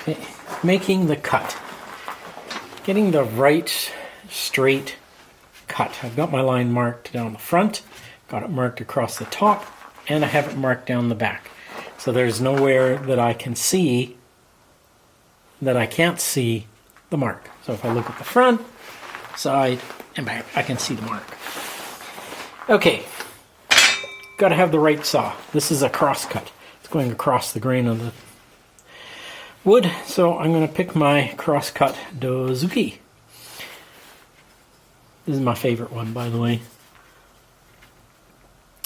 Okay, making the cut. Getting the right straight cut. I've got my line marked down the front, got it marked across the top, and I have it marked down the back. So there's nowhere that I can see that I can't see the mark. So if I look at the front, side, and back, I can see the mark. Okay, got to have the right saw. This is a cross cut. It's going across the grain of the wood, so I'm going to pick my cross cut Dozuki. This is my favorite one, by the way.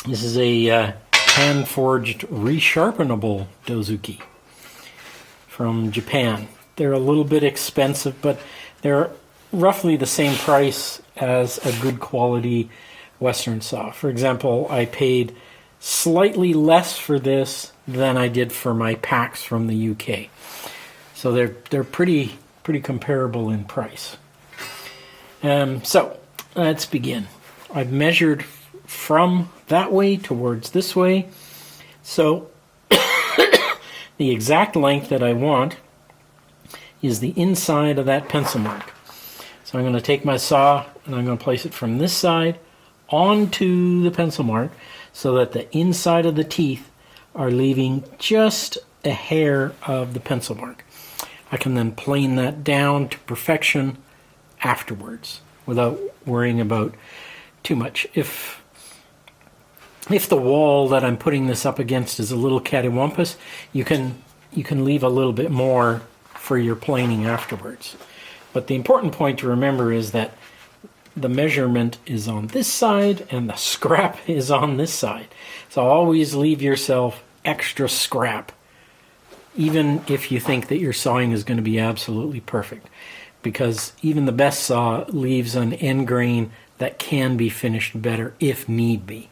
This is a hand-forged resharpenable Dozuki from Japan. They're a little bit expensive, but they're roughly the same price as a good quality Western saw. For example, I paid slightly less for this than I did for my PAX from the UK. So they're pretty comparable in price. So let's begin. I've measured from that way towards this way. So the exact length that I want is the inside of that pencil mark. So I'm going to take my saw and I'm going to place it from this side onto the pencil mark so that the inside of the teeth are leaving just a hair of the pencil mark. I can then plane that down to perfection afterwards without worrying about too much. If the wall that I'm putting this up against is a little cattywampus, you can leave a little bit more for your planing afterwards. But the important point to remember is that the measurement is on this side and the scrap is on this side. So always leave yourself extra scrap, even if you think that your sawing is going to be absolutely perfect, because even the best saw leaves an end grain that can be finished better if need be.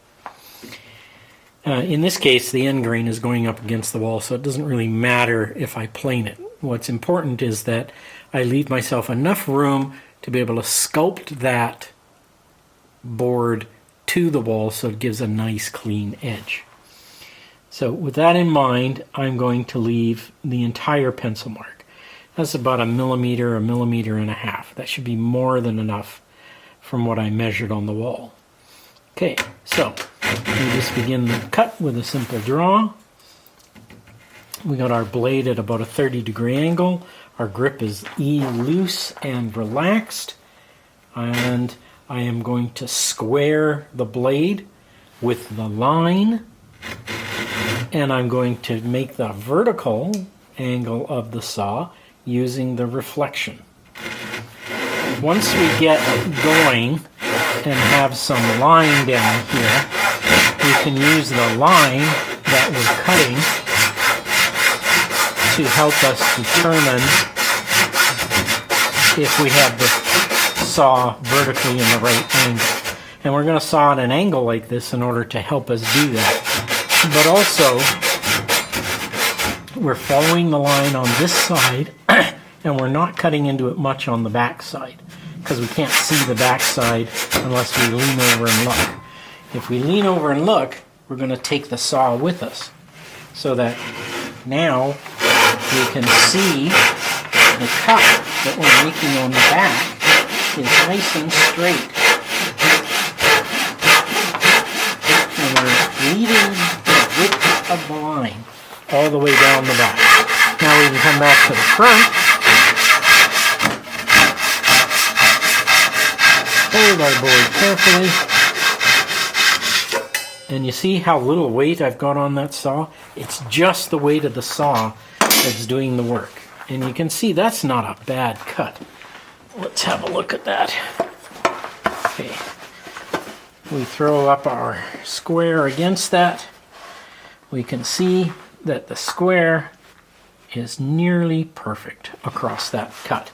In this case, the end grain is going up against the wall, so it doesn't really matter if I plane it. What's important is that I leave myself enough room to be able to sculpt that board to the wall so it gives a nice clean edge. So with that in mind, I'm going to leave the entire pencil mark. That's about a millimeter and a half. That should be more than enough from what I measured on the wall. Okay, so we just begin the cut with a simple draw. We got our blade at about a 30-degree angle. Our grip is loose and relaxed. And I am going to square the blade with the line. And I'm going to make the vertical angle of the saw using the reflection. Once we get going and have some line down here, we can use the line that we're cutting to help us determine if we have the saw vertically in the right angle. And we're going to saw at an angle like this in order to help us do that. But also, we're following the line on this side, and we're not cutting into it much on the back side, because we can't see the back side unless we lean over and look. If we lean over and look, we're going to take the saw with us, so that now we can see the cut that we're making on the back is nice and straight. And we're leading the width of the line all the way down the back. Now we can come back to the front. Hold our board carefully. And you see how little weight I've got on that saw? It's just the weight of the saw that's doing the work. And you can see that's not a bad cut. Let's have a look at that. Okay. We throw up our square against that. We can see that the square is nearly perfect across that cut.